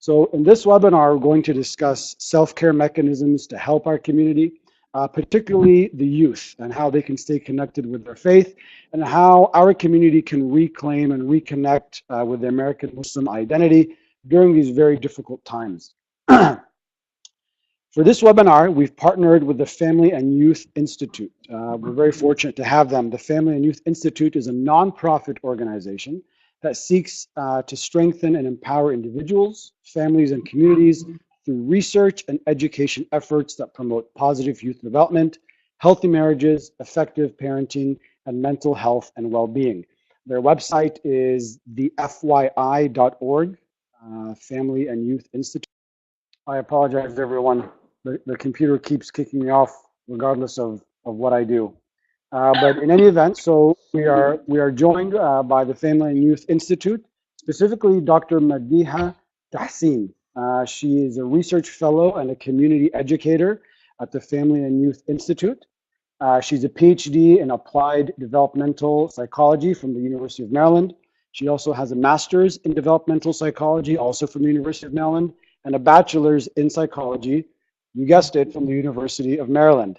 So in this webinar, we're going to discuss self-care mechanisms to help our community, particularly the youth, and how they can stay connected with their faith, and how our community can reclaim and reconnect with the American Muslim identity during these very difficult times. For this webinar, we've partnered with the Family and Youth Institute. We're very fortunate to have them. The Family and Youth Institute is a nonprofit organization that seeks to strengthen and empower individuals, families, and communities through research and education efforts that promote positive youth development, healthy marriages, effective parenting, and mental health and well-being. Their website is thefyi.org, Family and Youth Institute. I apologize, everyone. The computer keeps kicking me off regardless of what I do. But in any event, so we are joined by the Family and Youth Institute, specifically Dr. Madiha Tahsin. She is a research fellow and a community educator at the Family and Youth Institute. She's a PhD in applied developmental psychology from the University of Maryland. She also has a master's in developmental psychology, also from the University of Maryland, and a bachelor's in psychology, you guessed it, from the University of Maryland.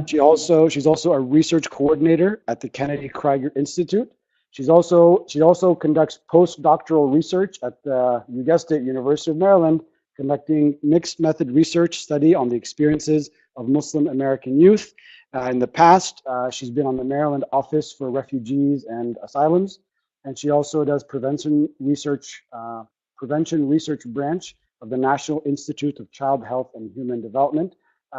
She's also a research coordinator at the Kennedy Krieger Institute. She also conducts postdoctoral research at the, you guessed it, University of Maryland, conducting mixed method research study on the experiences of Muslim American youth. In the past, she's been on the Maryland Office for Refugees and Asylums, and she also does prevention research branch of the National Institute of Child Health and Human Development.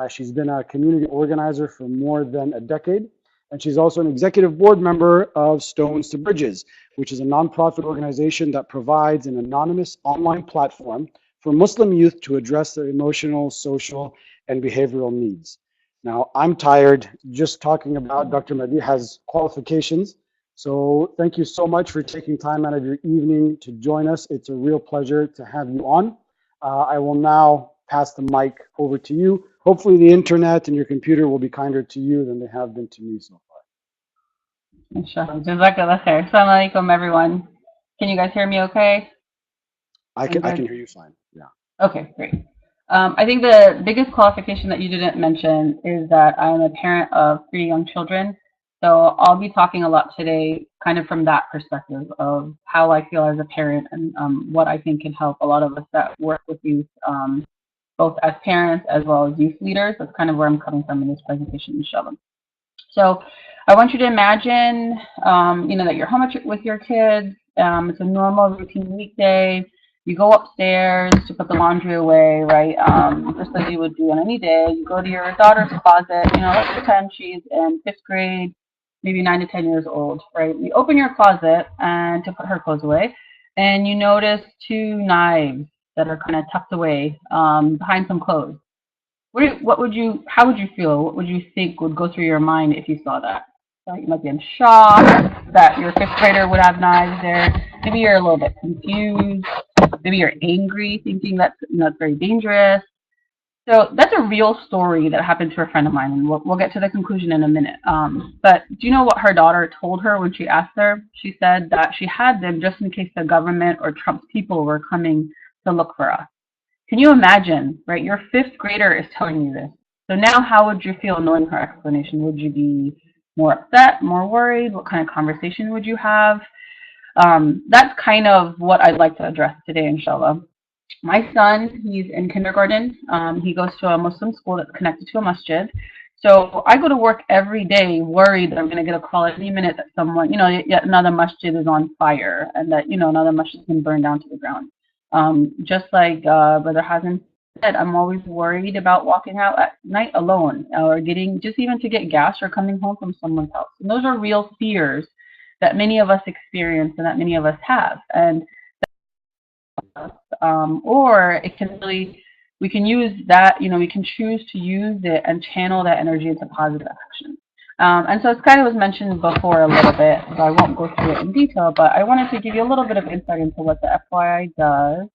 She's been a community organizer for more than a decade, and she's also an executive board member of Stones to Bridges, which is a nonprofit organization that provides an anonymous online platform for Muslim youth to address their emotional, social, and behavioral needs. Now, I'm tired just talking about Dr. Madiha's qualifications, so thank you so much for taking time out of your evening to join us. It's a real pleasure to have you on. I will now pass the mic over to you. Hopefully the internet and your computer will be kinder to you than they have been to me so far. Inshallah. Jazakallah khair. Assalamu alaikum, everyone. Can you guys hear me okay? I can hear you fine, yeah. Okay, great. I think the biggest qualification that you didn't mention is that I am a parent of 3 young children. So I'll be talking a lot today kind of from that perspective of how I feel as a parent and what I think can help a lot of us that work with youth, both as parents as well as youth leaders. That's kind of where I'm coming from in this presentation, inshallah. So I want you to imagine, that you're home with your kids. It's a normal routine weekday. You go upstairs to put the laundry away, right? Just like you would do on any day. You go to your daughter's closet. Let's pretend she's in 5th grade, maybe 9 to 10 years old, right? You open your closet and to put her clothes away, and you notice 2 knives that are kind of tucked away behind some clothes. How would you feel? What would you think would go through your mind if you saw that? You might be in shock that your 5th grader would have knives there. Maybe you're a little bit confused. Maybe you're angry, thinking that's very dangerous. So that's a real story that happened to a friend of mine, and we'll get to the conclusion in a minute. But do you know what her daughter told her when she asked her? She said that she had them just in case the government or Trump's people were coming to look for us. Can you imagine, right? Your 5th grader is telling you this. So now how would you feel knowing her explanation? Would you be more upset, more worried? What kind of conversation would you have? That's kind of what I'd like to address today, inshallah. My son, he's in kindergarten. He goes to a Muslim school that's connected to a masjid. So I go to work every day worried that I'm going to get a call at any minute that someone, yet another masjid is on fire and that, another masjid has been burned down to the ground. Just like Brother Hazan said, I'm always worried about walking out at night alone or even to get gas or coming home from someone's house. And those are real fears that many of us experience and that many of us have. And or it can we can use that, we can choose to use it and channel that energy into positive action. And so it's kind of was mentioned before a little bit, so I won't go through it in detail, but I wanted to give you a little bit of insight into what the FYI does.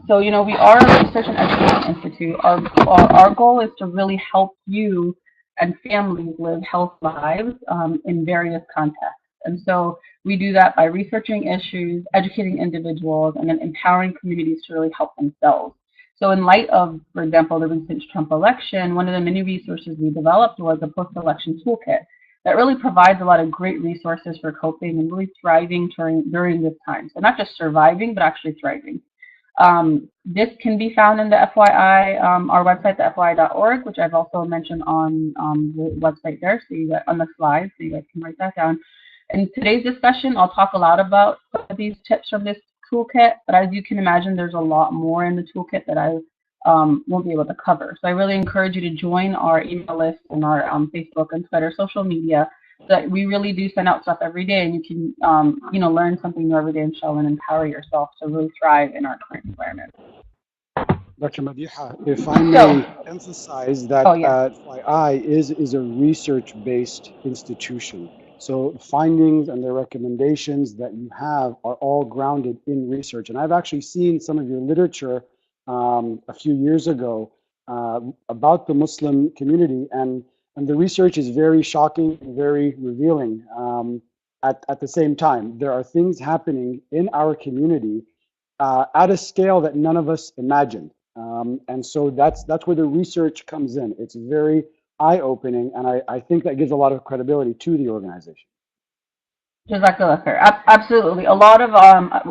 So, we are a research and education institute. Our goal is to really help you and families live health lives in various contexts. And so we do that by researching issues, educating individuals, and then empowering communities to really help themselves. So in light of, for example, the recent Trump election, one of the many resources we developed was a post-election toolkit that really provides a lot of great resources for coping and really thriving during this time. So not just surviving, but actually thriving. This can be found in the FYI, our website, the FYI.org, which I've also mentioned on the website there, so you got on the slide, so you guys can write that down. In today's discussion, I'll talk a lot about some of these tips from this toolkit, but as you can imagine, there's a lot more in the toolkit that I won't be able to cover. So I really encourage you to join our email list and our Facebook and Twitter social media, so that we really do send out stuff every day, and you can learn something new every day, inshallah, and empower yourself to really thrive in our current environment. Dr. Madiha, if I may emphasize that FYI is a research-based institution. So findings and the recommendations that you have are all grounded in research. And I've actually seen some of your literature a few years ago about the Muslim community, and the research is very shocking, very revealing. At the same time, there are things happening in our community at a scale that none of us imagined. And so that's where the research comes in. It's very eye-opening, and I think that gives a lot of credibility to the organization. Jazakallah khair. Absolutely. A lot of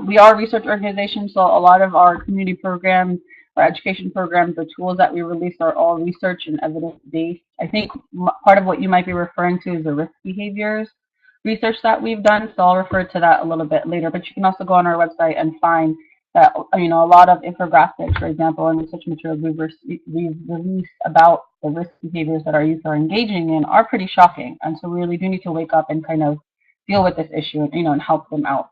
we are a research organization, so a lot of our community programs, our education programs, the tools that we release are all research and evidence-based. I think part of what you might be referring to is the risk behaviors research that we've done, so I'll refer to that a little bit later. But you can also go on our website and find that a lot of infographics, for example, and research materials we've released about the risk behaviors that our youth are engaging in are pretty shocking. And so we really do need to wake up and kind of deal with this issue, and help them out.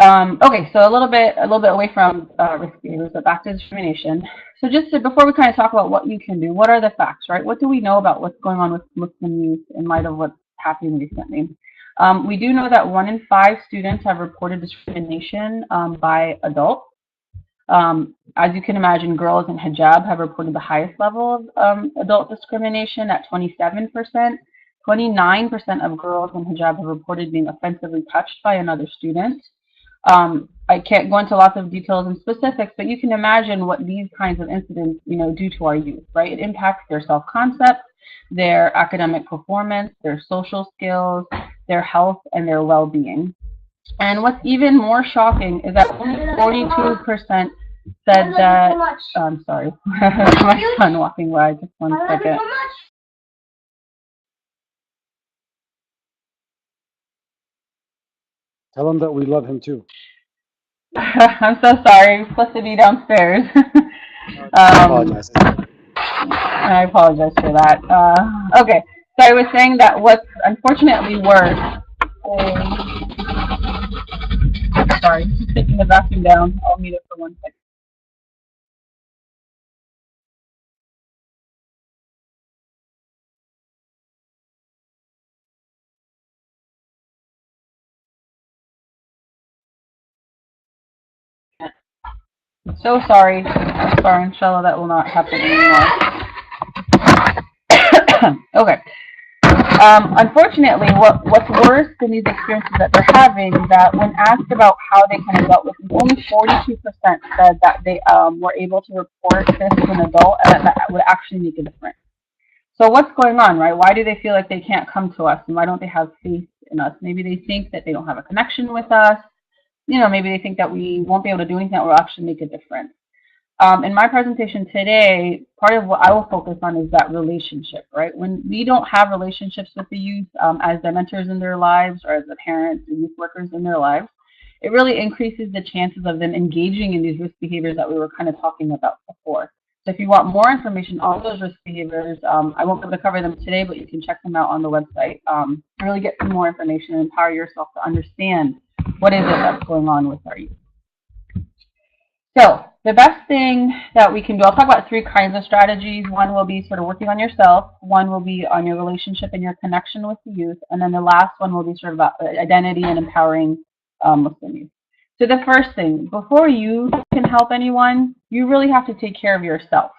Okay, so a little bit away from risk behaviors, but back to discrimination. So before we kind of talk about what you can do, what are the facts, right? What do we know about what's going on with Muslim youth in light of what's happening recently? We do know that 1 in 5 students have reported discrimination by adults. As you can imagine, girls in hijab have reported the highest level of adult discrimination at 27%. 29% of girls in hijab have reported being offensively touched by another student. I can't go into lots of details and specifics, but you can imagine what these kinds of incidents, do to our youth, right? It impacts their self-concept, their academic performance, their social skills, their health, and their well-being. And what's even more shocking is that only 42% said that, I'm sorry, my son walking by, just one second. Tell him that we love him too. I'm so sorry. We're supposed to be downstairs. I apologize for that. Okay, so I was saying that what's unfortunately worse sorry, just taking the vacuum down. I'll mute it for 1 second. So sorry. Inshallah, that will not happen anymore. Okay. Unfortunately, what's worse than these experiences that they're having is that when asked about how they kind of dealt with it, only 42% said that they were able to report this to an adult and that would actually make a difference. So what's going on, right? Why do they feel like they can't come to us, and why don't they have faith in us? Maybe they think that they don't have a connection with us. Maybe they think that we won't be able to do anything that will actually make a difference. In my presentation today, part of what I will focus on is that relationship, right? When we don't have relationships with the youth as the mentors in their lives or as the parents and youth workers in their lives, it really increases the chances of them engaging in these risk behaviors that we were kind of talking about before. So if you want more information on those risk behaviors, I won't be able to cover them today, but you can check them out on the website and really get some more information and empower yourself to understand what is it that's going on with our youth. So the best thing that we can do, I'll talk about 3 kinds of strategies. One will be sort of working on yourself. One will be on your relationship and your connection with the youth. And then the last one will be sort of about identity and empowering Muslim youth. So the first thing, before you can help anyone, you really have to take care of yourself.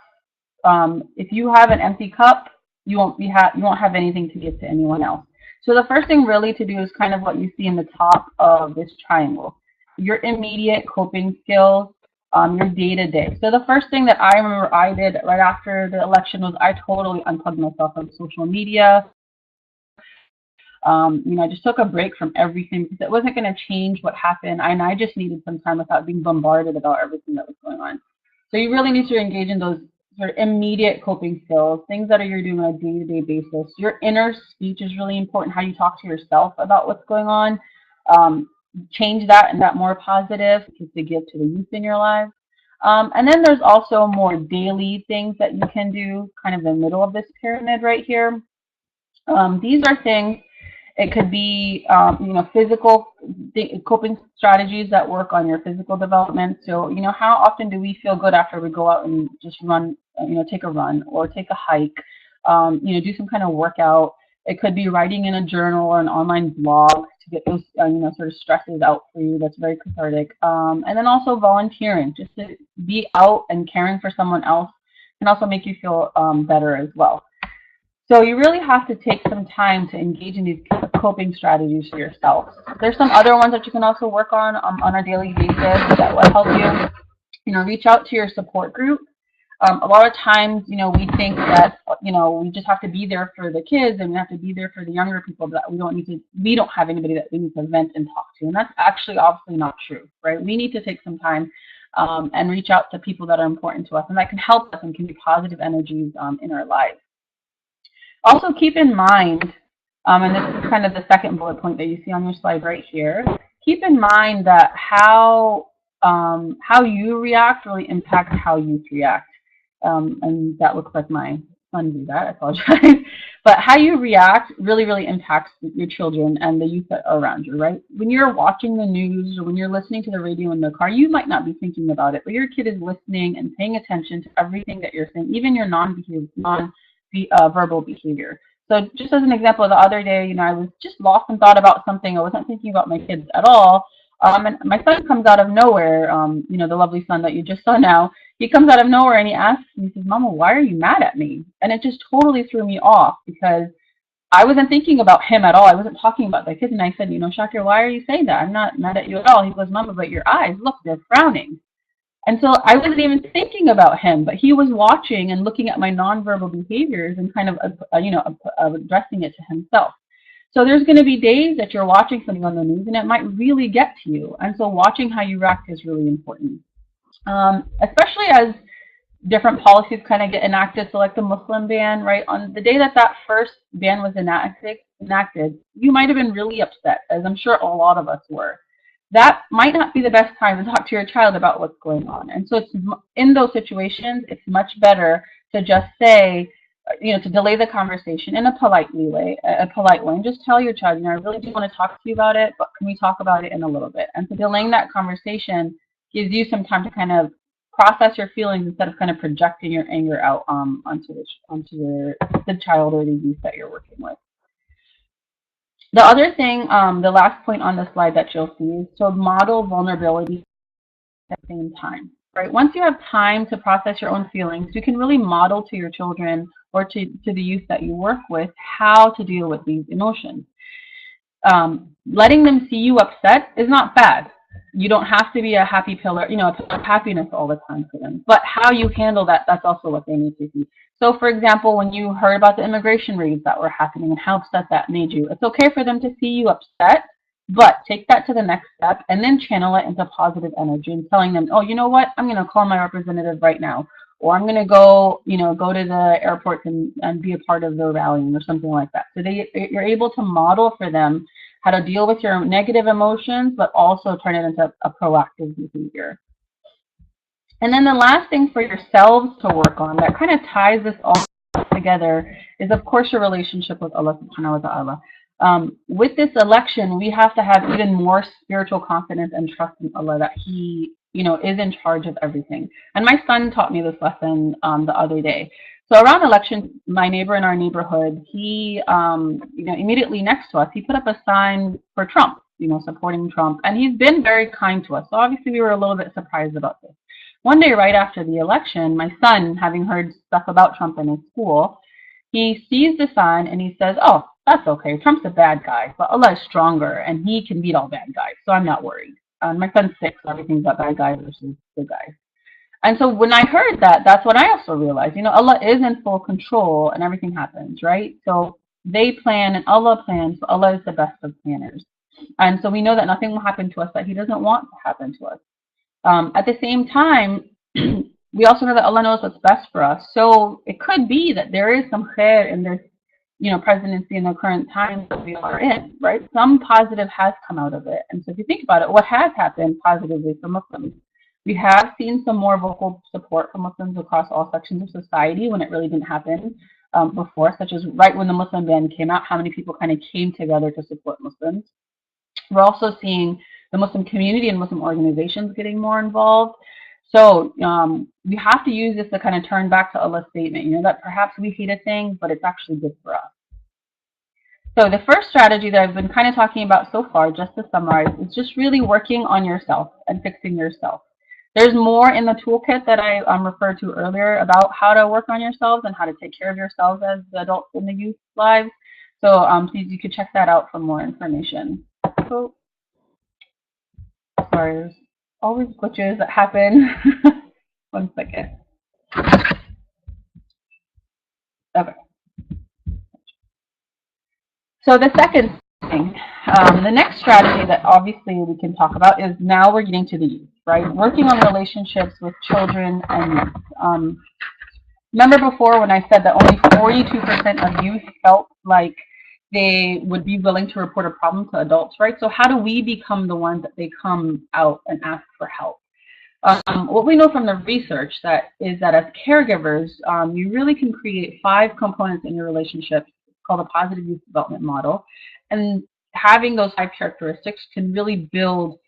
If you have an empty cup, you won't have anything to give to anyone else. So the first thing really to do is kind of what you see in the top of this triangle. Your immediate coping skills, your day-to-day. So the first thing that I remember I did right after the election was I totally unplugged myself from social media. I just took a break from everything because it wasn't going to change what happened. And I just needed some time without being bombarded about everything that was going on. So you really need to engage in those sort of immediate coping skills, things that you're doing on a day-to-day basis. Your inner speech is really important, how you talk to yourself about what's going on. Change that and that more positive to give to the youth in your lives. And then there's also more daily things that you can do, kind of in the middle of this pyramid right here. These are things. It could be, physical coping strategies that work on your physical development. So, how often do we feel good after we go out and just run, take a run or take a hike, do some kind of workout. It could be writing in a journal or an online blog to get those, sort of stresses out for you. That's very cathartic. And then also volunteering, just to be out and caring for someone else can also make you feel better as well. So you really have to take some time to engage in these coping strategies for yourself. There's some other ones that you can also work on a daily basis that will help you. Reach out to your support group. A lot of times, we think that, we just have to be there for the kids and we have to be there for the younger people, that we don't have anybody that we need to vent and talk to. And that's actually obviously not true, right? We need to take some time and reach out to people that are important to us and that can help us and can be positive energies in our lives. Also keep in mind, and this is kind of the second bullet point that you see on your slide right here, keep in mind that how you react really impacts how youth react. And that looks like my son do that, I apologize. But how you react really, really impacts your children and the youth that are around you, right? When you're watching the news or when you're listening to the radio in the car, you might not be thinking about it, but your kid is listening and paying attention to everything that you're saying, even your verbal behavior. So just as an example, the other day, I was just lost and thought about something. I wasn't thinking about my kids at all. And my son comes out of nowhere, the lovely son that you just saw now. He comes out of nowhere and he asks me, he says, "Mama, why are you mad at me?" And it just totally threw me off because I wasn't thinking about him at all. I wasn't talking about the kids. And I said, Shakir, why are you saying that? I'm not mad at you at all. He goes, "Mama, but your eyes, look, they're frowning." And so I wasn't even thinking about him, but he was watching and looking at my nonverbal behaviors and kind of, addressing it to himself. So there's going to be days that you're watching something on the news and it might really get to you. And so watching how you react is really important, especially as different policies kind of get enacted. So like the Muslim ban, right? On the day that first ban was enacted, you might have been really upset, as I'm sure a lot of us were. That might not be the best time to talk to your child about what's going on. And so in those situations, it's much better to just say, to delay the conversation in a polite way, and just tell your child, I really do want to talk to you about it, but can we talk about it in a little bit? And so delaying that conversation gives you some time to kind of process your feelings instead of kind of projecting your anger out onto the child or the youth that you're working with. The other thing, the last point on the slide that you'll see is to model vulnerability at the same time, right? Once you have time to process your own feelings, you can really model to your children or to the youth that you work with how to deal with these emotions. Letting them see you upset is not bad. You don't have to be a happy pillar, of happiness all the time for them. But how you handle that, that's also what they need to see. So, for example, when you heard about the immigration raids that were happening and how upset that made you, it's okay for them to see you upset, but take that to the next step and then channel it into positive energy and telling them, oh, you know what, I'm going to call my representative right now, or I'm going to go to the airport and be a part of the rallying or something like that. So you're able to model for them how to deal with your negative emotions, but also turn it into a proactive behavior. And then the last thing for yourselves to work on that kind of ties this all together is, of course, your relationship with Allah subhanahu wa ta'ala. With this election, we have to have even more spiritual confidence and trust in Allah that He, is in charge of everything. And my son taught me this lesson the other day. So around election, my neighbor in our neighborhood, he, immediately next to us, he put up a sign for Trump, supporting Trump. And he's been very kind to us. So obviously we were a little bit surprised about this. One day right after the election, my son, having heard stuff about Trump in his school, he sees the sign and he says, oh, that's okay. Trump's a bad guy, but Allah is stronger and he can beat all bad guys, so I'm not worried. My son's 6, so everything's about bad guys versus good guys. And so when I heard that, that's when I also realized, Allah is in full control and everything happens, right? So they plan and Allah plans, so Allah is the best of planners. And so we know that nothing will happen to us that he doesn't want to happen to us. At the same time, we also know that Allah knows what's best for us. So it could be that there is some khair in this, presidency in the current times that we are in, right? Some positive has come out of it. And so if you think about it, what has happened positively for Muslims? We have seen some more vocal support for Muslims across all sections of society when it really didn't happen before, such as right when the Muslim ban came out, how many people kind of came together to support Muslims. We're also seeing the Muslim community and Muslim organizations getting more involved. So we have to use this to kind of turn back to Allah's statement, that perhaps we hate a thing, but it's actually good for us. So the first strategy that I've been kind of talking about so far, just to summarize, is just really working on yourself and fixing yourself. There's more in the toolkit that I referred to earlier about how to work on yourselves and how to take care of yourselves as the adults in the youth lives. So please, you could check that out for more information. So, sorry, there's always glitches that happen. 1 second. Okay. So the second thing, the next strategy that obviously we can talk about is now we're getting to the youth, right? Working on relationships with children and youth. Remember before when I said that only 42% of youth felt like they would be willing to report a problem to adults, right? So how do we become the ones that they come out and ask for help? What we know from the research is that as caregivers, you really can create 5 components in your relationship called a positive youth development model. And having those 5 characteristics can really build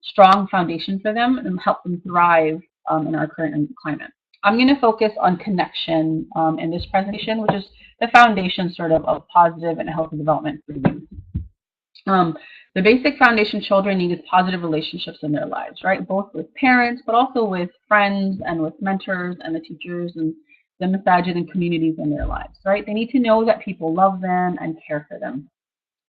strong foundation for them and help them thrive in our current climate. I'm going to focus on connection in this presentation, which is the foundation sort of positive and healthy development for youth. The basic foundation children need is positive relationships in their lives, right? Both with parents, but also with friends and with mentors and the teachers and the masajid and communities in their lives, right? They need to know that people love them and care for them.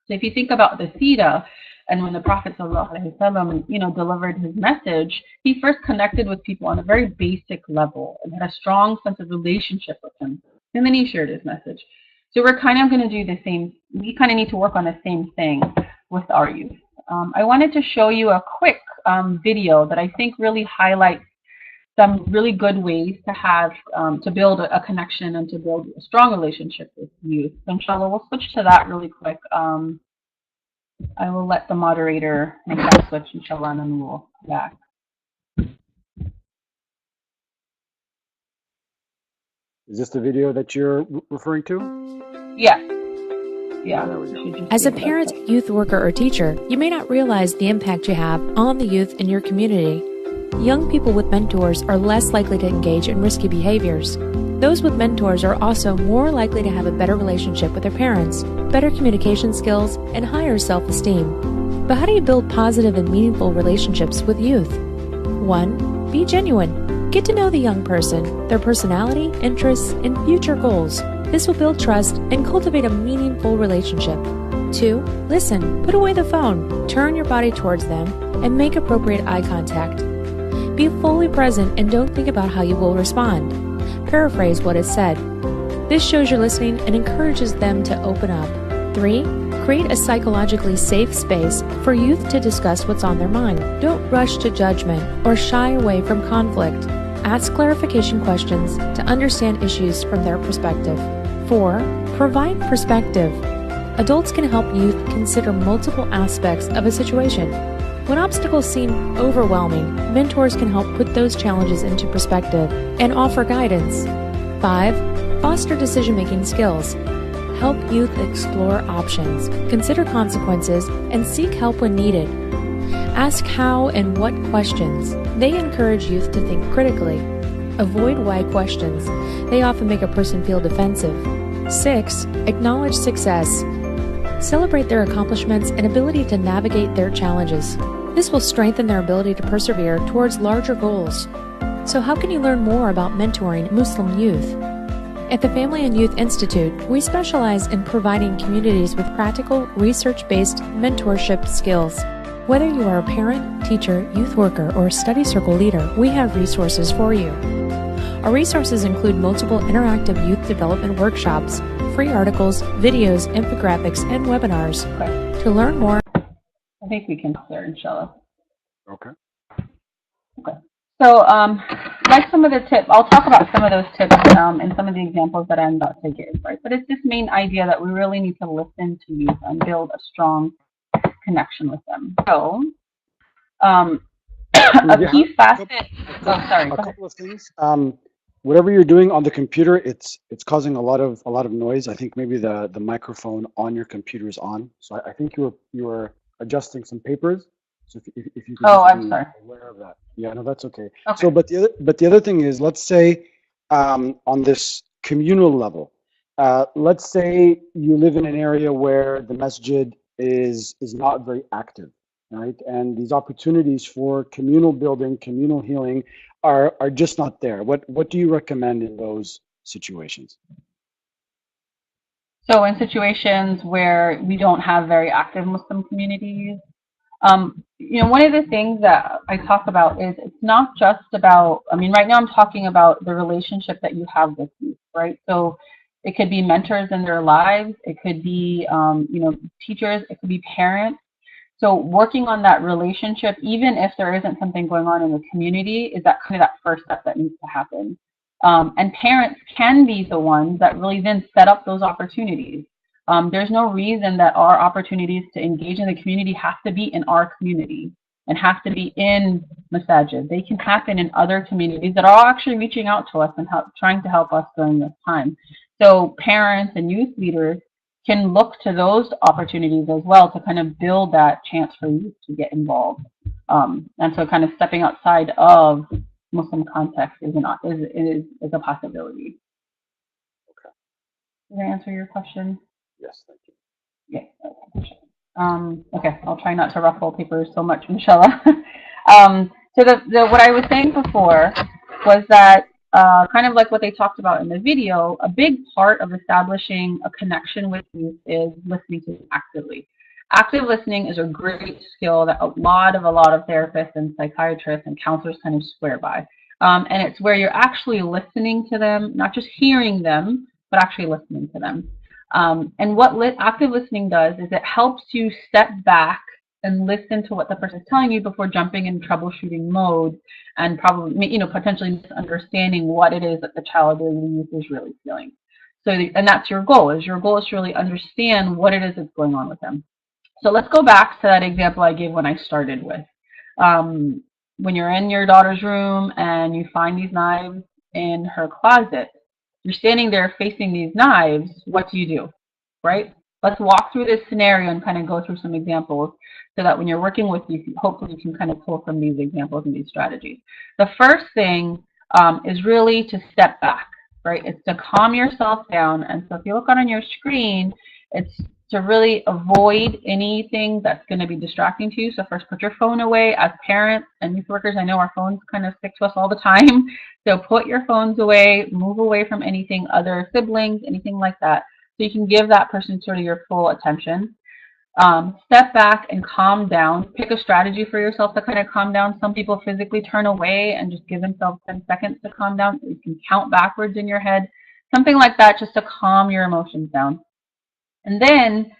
So if you think about the Sira, and when the Prophet ﷺ, delivered his message, he first connected with people on a very basic level and had a strong sense of relationship with them. And then he shared his message. So we're kind of going to do the same. We kind of need to work on the same thing with our youth. I wanted to show you a quick video that I think really highlights some really good ways to have to build a connection and to build a strong relationship with youth. So inshallah, we'll switch to that really quick. I will let the moderator make that switch, inshallah, and then we'll come back. Is this the video that you're referring to? Yeah. As a parent, youth worker, or teacher, you may not realize the impact you have on the youth in your community. Young people with mentors are less likely to engage in risky behaviors. Those with mentors are also more likely to have a better relationship with their parents, better communication skills, and higher self-esteem. But how do you build positive and meaningful relationships with youth? 1. Be genuine. Get to know the young person, their personality, interests, and future goals. This will build trust and cultivate a meaningful relationship. 2. Listen. Put away the phone. Turn your body towards them and make appropriate eye contact. Be fully present and don't think about how you will respond. Paraphrase what is said. This shows you're listening and encourages them to open up. 3. Create a psychologically safe space for youth to discuss what's on their mind. Don't rush to judgment or shy away from conflict. Ask clarification questions to understand issues from their perspective. 4. Provide perspective. Adults can help youth consider multiple aspects of a situation. When obstacles seem overwhelming, mentors can help put those challenges into perspective and offer guidance. 5. Foster decision-making skills. Help youth explore options, consider consequences, and seek help when needed. Ask how and what questions. They encourage youth to think critically. Avoid why questions. They often make a person feel defensive. 6. Acknowledge success. Celebrate their accomplishments and ability to navigate their challenges. This will strengthen their ability to persevere towards larger goals. So how can you learn more about mentoring Muslim youth? At the Family and Youth Institute, we specialize in providing communities with practical, research-based mentorship skills. Whether you are a parent, teacher, youth worker, or study circle leader, we have resources for you. Our resources include multiple interactive youth development workshops, free articles, videos, infographics, and webinars. Okay. To learn more, I think we can start, inshallah. Okay. Okay. So, like some of the tips, I'll talk about some of those tips and some of the examples that I'm about to give, right? But it's this main idea that we really need to listen to youth and build a strong connection with them. So, a key facet. Oh, sorry. A couple of things. Whatever you're doing on the computer, it's causing a lot of noise. I think maybe the microphone on your computer is on. So I think you were adjusting some papers. So if you could I'm sorry. aware of that. Yeah, no, that's okay. Okay. So, but the other thing is, let's say on this communal level, let's say you live in an area where the masjid is not very active, right? And these opportunities for communal building, communal healing are just not there. What do you recommend in those situations? So in situations where we don't have very active Muslim communities, one of the things that I talk about is it's not just about, right now I'm talking about the relationship that you have with youth, right? So it could be mentors in their lives, it could be, teachers, it could be parents. So working on that relationship, even if there isn't something going on in the community, is that kind of that first step that needs to happen. And parents can be the ones that really then set up those opportunities. There's no reason that our opportunities to engage in the community have to be in our community and have to be in masajid. They can happen in other communities that are actually reaching out to us and trying to help us during this time. So parents and youth leaders can look to those opportunities as well to kind of build that chance for youth to get involved. And so kind of stepping outside of Muslim context is a possibility. Okay. Did I answer your question? Yes, thank you. Yeah. Okay, I'll try not to ruffle papers so much, inshallah. So what I was saying before was that kind of like what they talked about in the video, a big part of establishing a connection with youth is listening to them actively. Active listening is a great skill that a lot of therapists and psychiatrists and counselors kind of swear by. And it's where you're actually listening to them, not just hearing them, but actually listening to them. And what active listening does is it helps you step back and listen to what the person is telling you before jumping in troubleshooting mode and probably, potentially misunderstanding what it is that the child or the youth is really feeling. So, and that's your goal. Your goal is to really understand what it is that's going on with them. So let's go back to that example I gave when I started with. When you're in your daughter's room and you find these knives in her closet, you're standing there facing these knives, what do? Right? Let's walk through this scenario and kind of go through some examples so that when you're working with you, hopefully you can kind of pull from these examples and these strategies. The first thing is really to step back, right? It's to calm yourself down. And so if you look on your screen, it's to really avoid anything that's going to be distracting to you. So first, put your phone away. As parents and youth workers, I know our phones kind of stick to us all the time. So put your phones away, move away from anything, other siblings, anything like that. So you can give that person sort of your full attention. Step back and calm down. Pick a strategy for yourself to kind of calm down. Some people physically turn away and just give themselves 10 seconds to calm down. You can count backwards in your head, something like that, just to calm your emotions down. And then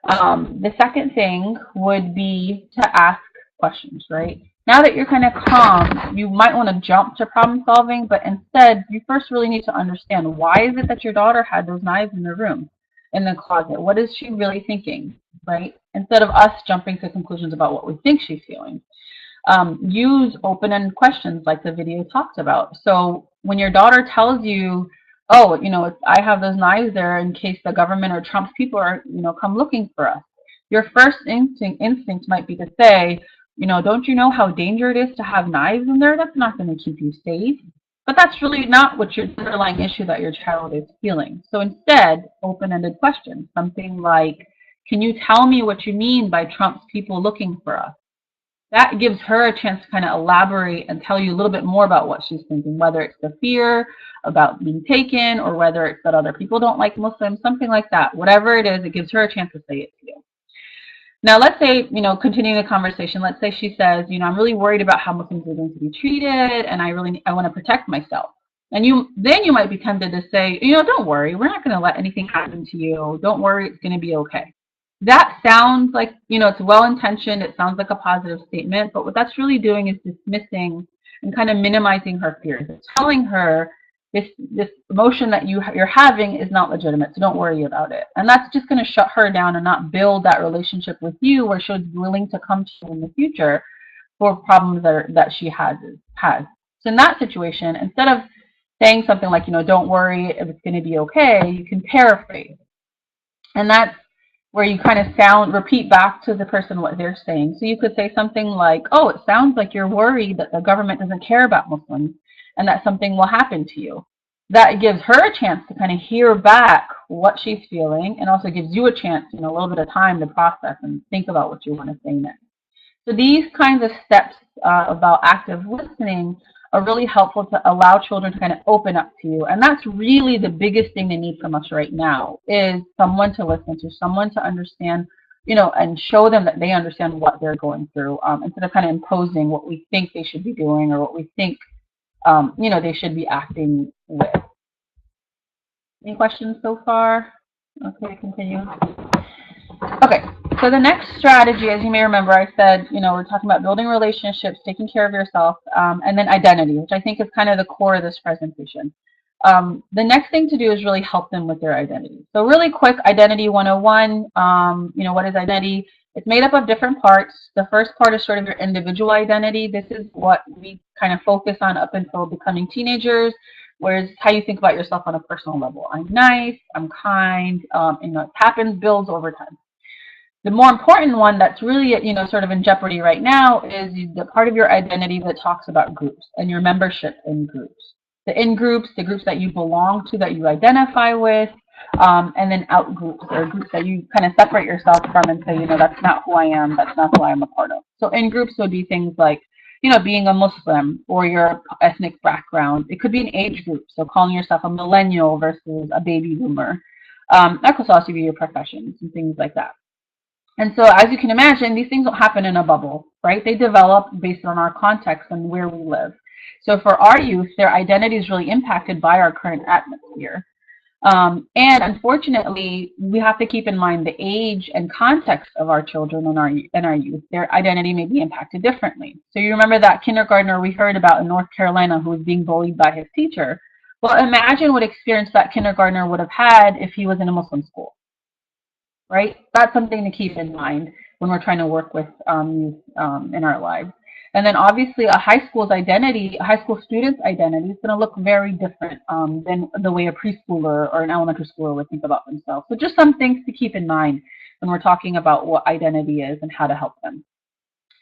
the second thing would be to ask questions, right? Now that you're kind of calm, you might want to jump to problem solving, but instead, you first really need to understand, why is it that your daughter had those knives in the room, in the closet? What is she really thinking, right? Instead of us jumping to conclusions about what we think she's feeling. Use open-ended questions like the video talked about. So when your daughter tells you, oh, I have those knives there in case the government or Trump's people are, come looking for us. Your first instinct might be to say, don't you know how dangerous it is to have knives in there? That's not going to keep you safe. But that's really not what your underlying issue that your child is feeling. So instead, open-ended questions, something like, can you tell me what you mean by Trump's people looking for us? that gives her a chance to kind of elaborate and tell you a little bit more about what she's thinking, whether it's the fear about being taken or whether it's that other people don't like Muslims, something like that. Whatever it is, it gives her a chance to say it to you. Now, let's say, continuing the conversation, let's say she says, I'm really worried about how Muslims are going to be treated, and I want to protect myself. And then you might be tempted to say, don't worry, we're not going to let anything happen to you. Don't worry, it's going to be okay. That sounds like, it's well-intentioned. It sounds like a positive statement, but what that's really doing is dismissing and kind of minimizing her fears. It's telling her this emotion that you're having is not legitimate, so don't worry about it. And that's just going to shut her down and not build that relationship with you where she'll be willing to come to you in the future for problems that she has. So in that situation, instead of saying something like, don't worry, it's going to be okay, you can paraphrase. And that's where you kind of repeat back to the person what they're saying. So you could say something like, oh, it sounds like you're worried that the government doesn't care about Muslims and that something will happen to you. That gives her a chance to kind of hear back what she's feeling, and also gives you a chance, a little bit of time to process and think about what you want to say next. So these kinds of steps about active listening are really helpful to allow children to kind of open up to you. And that's really the biggest thing they need from us right now, is someone to listen to, someone to understand, and show them that they understand what they're going through, instead of kind of imposing what we think they should be doing or what we think, they should be acting with. Any questions so far? Okay, continue. Okay, so the next strategy, as you may remember, I said, we're talking about building relationships, taking care of yourself, and then identity, which I think is kind of the core of this presentation. The next thing to do is really help them with their identity. So really quick, Identity 101, what is identity? It's made up of different parts. The first part is sort of your individual identity. This is what we kind of focus on up until becoming teenagers, whereas how you think about yourself on a personal level. I'm nice, I'm kind, it happens, builds over time. The more important one that's really, sort of in jeopardy right now is the part of your identity that talks about groups and your membership in groups. The in-groups, the groups that you belong to, that you identify with, and then out-groups, or groups that you kind of separate yourself from and say, that's not who I am, that's not who I am a part of. So in-groups would be things like, being a Muslim or your ethnic background. It could be an age group, so calling yourself a millennial versus a baby boomer. That could also be your professions and things like that. And so, as you can imagine, these things don't happen in a bubble, right? They develop based on our context and where we live. So for our youth, their identity is really impacted by our current atmosphere. And unfortunately, we have to keep in mind the age and context of our children and our youth. Their identity may be impacted differently. So you remember that kindergartner we heard about in North Carolina who was being bullied by his teacher. Well, imagine what experience that kindergartner would have had if he was in a Muslim school. Right? That's something to keep in mind when we're trying to work with youth in our lives. And then obviously a high school student's identity is going to look very different than the way a preschooler or an elementary schooler would think about themselves. So just some things to keep in mind when we're talking about what identity is and how to help them.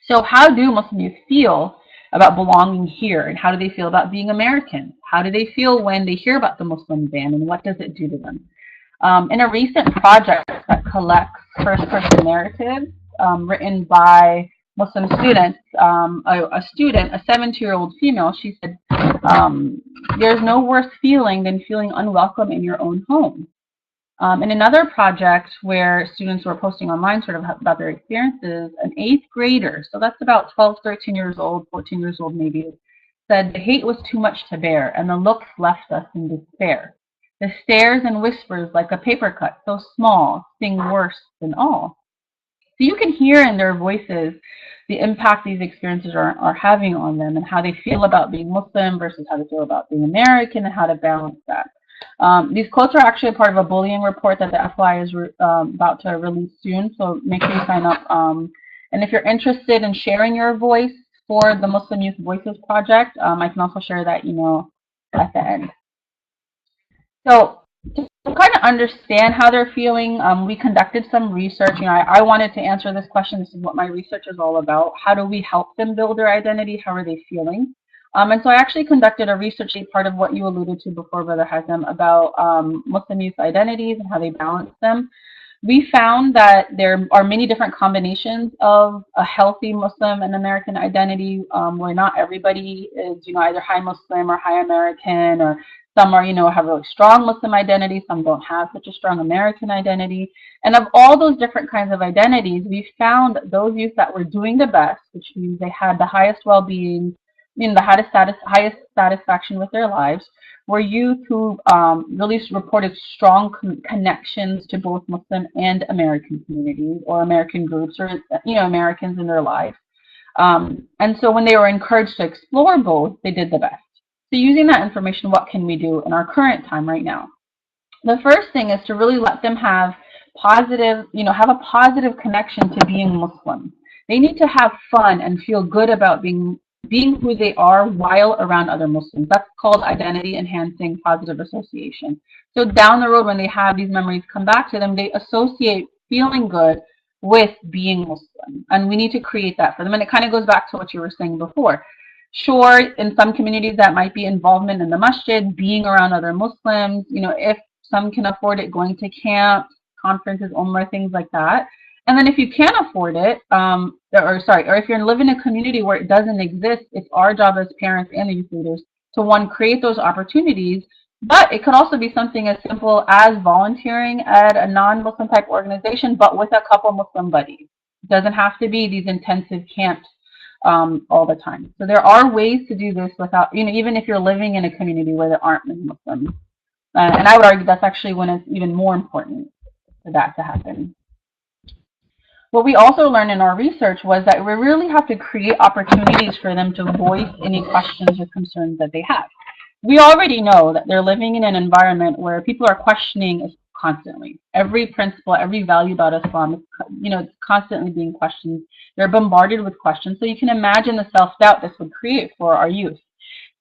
So how do Muslim youth feel about belonging here, and how do they feel about being American? How do they feel when they hear about the Muslim ban, and what does it do to them? In a recent project that collects first-person narratives written by Muslim students, a 70-year-old female, she said, there's no worse feeling than feeling unwelcome in your own home. In another project where students were posting online sort of about their experiences, an 8th grader, so that's about 12, 13 years old, 14 years old maybe, said the hate was too much to bear and the looks left us in despair. The stares and whispers like a paper cut, so small, sting worse than all. So you can hear in their voices the impact these experiences are having on them and how they feel about being Muslim versus how they feel about being American and how to balance that. These quotes are actually a part of a bullying report that the FY is about to release soon, so make sure you sign up. And if you're interested in sharing your voice for the Muslim Youth Voices Project, I can also share that email at the end. So to kind of understand how they're feeling, we conducted some research. I wanted to answer this question. This is what my research is all about. How do we help them build their identity? How are they feeling? And so I actually conducted a research, part of what you alluded to before, Brother Hazem, about Muslim youth identities and how they balance them. We found that there are many different combinations of a healthy Muslim and American identity, where not everybody is, either high Muslim or high American, or some are, have a really strong Muslim identity, some don't have such a strong American identity. And of all those different kinds of identities, we found those youth that were doing the best, which means they had the highest well-being, the highest satisfaction with their lives, were youth who really reported strong connections to both Muslim and American communities or American groups, or Americans in their life. And so when they were encouraged to explore both, they did the best. So using that information, what can we do in our current time right now? The first thing is to really let them have have a positive connection to being Muslim. They need to have fun and feel good about being who they are while around other Muslims. That's called identity enhancing positive association. So down the road, when they have these memories come back to them, they associate feeling good with being Muslim. And we need to create that for them. And it kind of goes back to what you were saying before. Sure, in some communities that might be involvement in the masjid, being around other Muslims, if some can afford it, going to camp, conferences, umrah, things like that. And then if you can't afford it, or if you're living in a community where it doesn't exist, it's our job as parents and the youth leaders to create those opportunities. But it could also be something as simple as volunteering at a non-Muslim type organization, but with a couple Muslim buddies. It doesn't have to be these intensive camps all the time. So there are ways to do this without, even if you're living in a community where there aren't many Muslims. And I would argue that's actually when it's even more important for that to happen. What we also learned in our research was that we really have to create opportunities for them to voice any questions or concerns that they have. We already know that they're living in an environment where people are questioning constantly. Every principle, every value about Islam, it's constantly being questioned. They're bombarded with questions. So you can imagine the self-doubt this would create for our youth.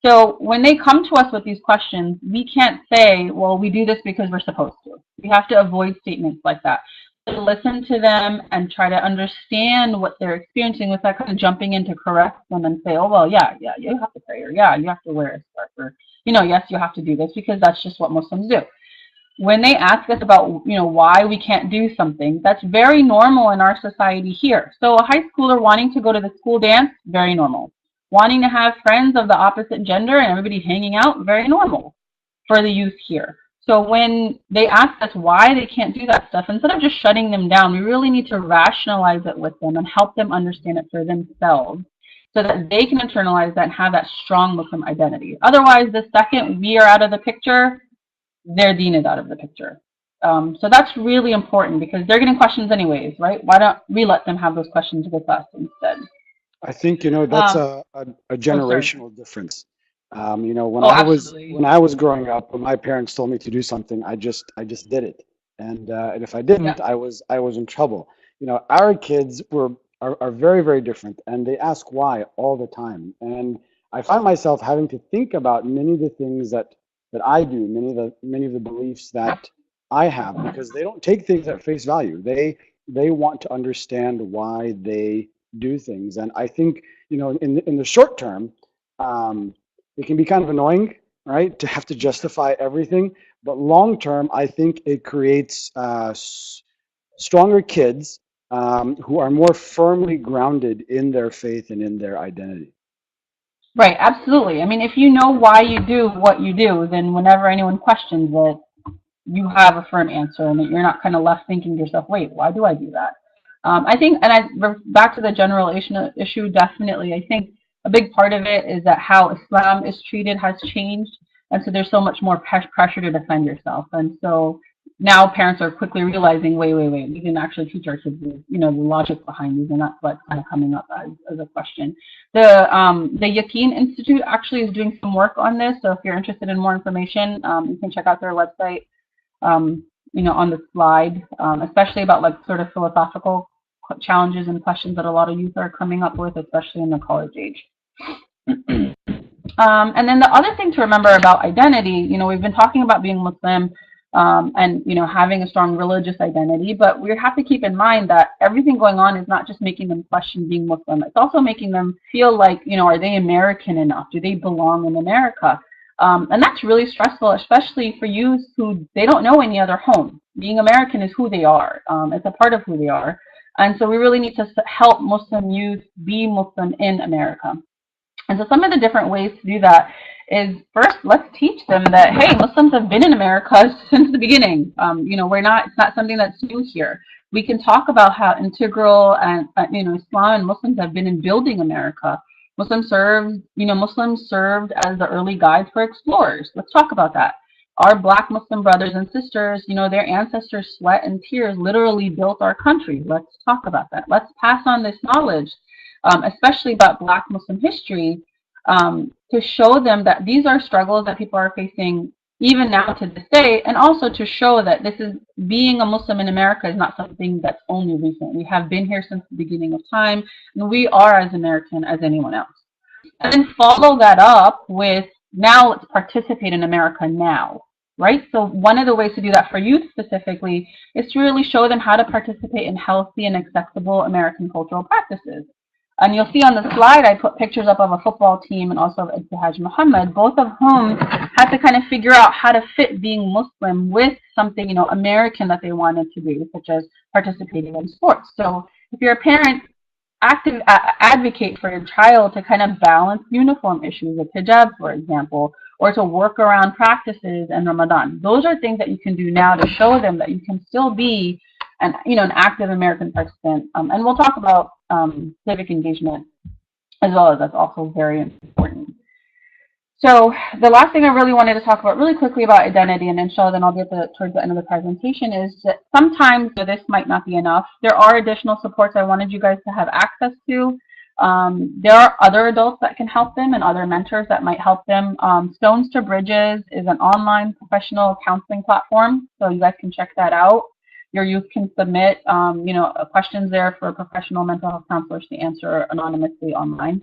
So when they come to us with these questions, we can't say, well, we do this because we're supposed to. We have to avoid statements like that. To listen to them and try to understand what they're experiencing without kind of jumping in to correct them and say, oh, well, yeah, you have to pray, or yeah, you have to wear a scarf, or, yes, you have to do this because that's just what Muslims do. When they ask us about, why we can't do something, that's very normal in our society here. So a high schooler wanting to go to the school dance, very normal. Wanting to have friends of the opposite gender and everybody hanging out, very normal for the youth here. So when they ask us why they can't do that stuff, instead of just shutting them down, we really need to rationalize it with them and help them understand it for themselves so that they can internalize that and have that strong Muslim identity. Otherwise, the second we are out of the picture, their deen is out of the picture. So that's really important because they're getting questions anyways, right? Why don't we let them have those questions with us instead? I think, that's a generational difference. When I was growing up, when my parents told me to do something, I just did it, and if I didn't, I was in trouble. Our kids are very, very different, and they ask why all the time. And I find myself having to think about many of the things that I do, many of the beliefs that I have, because they don't take things at face value. They want to understand why they do things, and I think in the short term. It can be kind of annoying, right, to have to justify everything. But long term, I think it creates stronger kids who are more firmly grounded in their faith and in their identity. Right, absolutely. I mean, if you know why you do what you do, then whenever anyone questions it, you have a firm answer, and that you're not kind of left thinking to yourself, wait, why do I do that? I think, back to the general issue, definitely, I think a big part of it is that how Islam is treated has changed, and so there's so much more pressure to defend yourself. And so now parents are quickly realizing, wait, we didn't actually teach our kids, the logic behind these, and that's what's kind of coming up as a question. The Yaqeen Institute actually is doing some work on this, so if you're interested in more information, you can check out their website, on the slide, especially about sort of philosophical challenges and questions that a lot of youth are coming up with, especially in the college age. And then the other thing to remember about identity, we've been talking about being Muslim and having a strong religious identity, but we have to keep in mind that everything going on is not just making them question being Muslim. It's also making them feel like, are they American enough? Do they belong in America? And that's really stressful, especially for youth who they don't know any other home. being American is who they are. It's a part of who they are. And so we really need to help Muslim youth be Muslim in America. And so some of the different ways to do that is, first, let's teach them that, hey, Muslims have been in America since the beginning. It's not something that's new here. We can talk about how integral and Islam and Muslims have been in building America. Muslims served as the early guides for explorers. Let's talk about that. Our Black Muslim brothers and sisters, their ancestors' sweat and tears literally built our country. Let's talk about that. Let's pass on this knowledge, especially about Black Muslim history, to show them that these are struggles that people are facing even now to this day, and also to show that being a Muslim in America is not something that's only recent. We have been here since the beginning of time, and we are as American as anyone else. And then follow that up with, now let's participate in America now, right? So one of the ways to do that for youth specifically is to really show them how to participate in healthy and acceptable American cultural practices. And you'll see on the slide, I put pictures up of a football team and also of Ibtihaj Muhammad, both of whom had to kind of figure out how to fit being Muslim with something, American that they wanted to do, such as participating in sports. So if you're a parent, advocate for your child to kind of balance uniform issues with hijab, for example, or to work around practices in Ramadan. Those are things that you can do now to show them that you can still be an active American participant. And we'll talk about civic engagement as well, as that's also very important. So the last thing I really wanted to talk about really quickly about identity, and inshallah then I'll get towards the end of the presentation, is that sometimes this might not be enough. There are additional supports I wanted you guys to have access to. There are other adults that can help them and other mentors that might help them. Stones to Bridges is an online professional counseling platform, so you guys can check that out. Your youth can submit questions there for professional mental health counselors to answer anonymously online.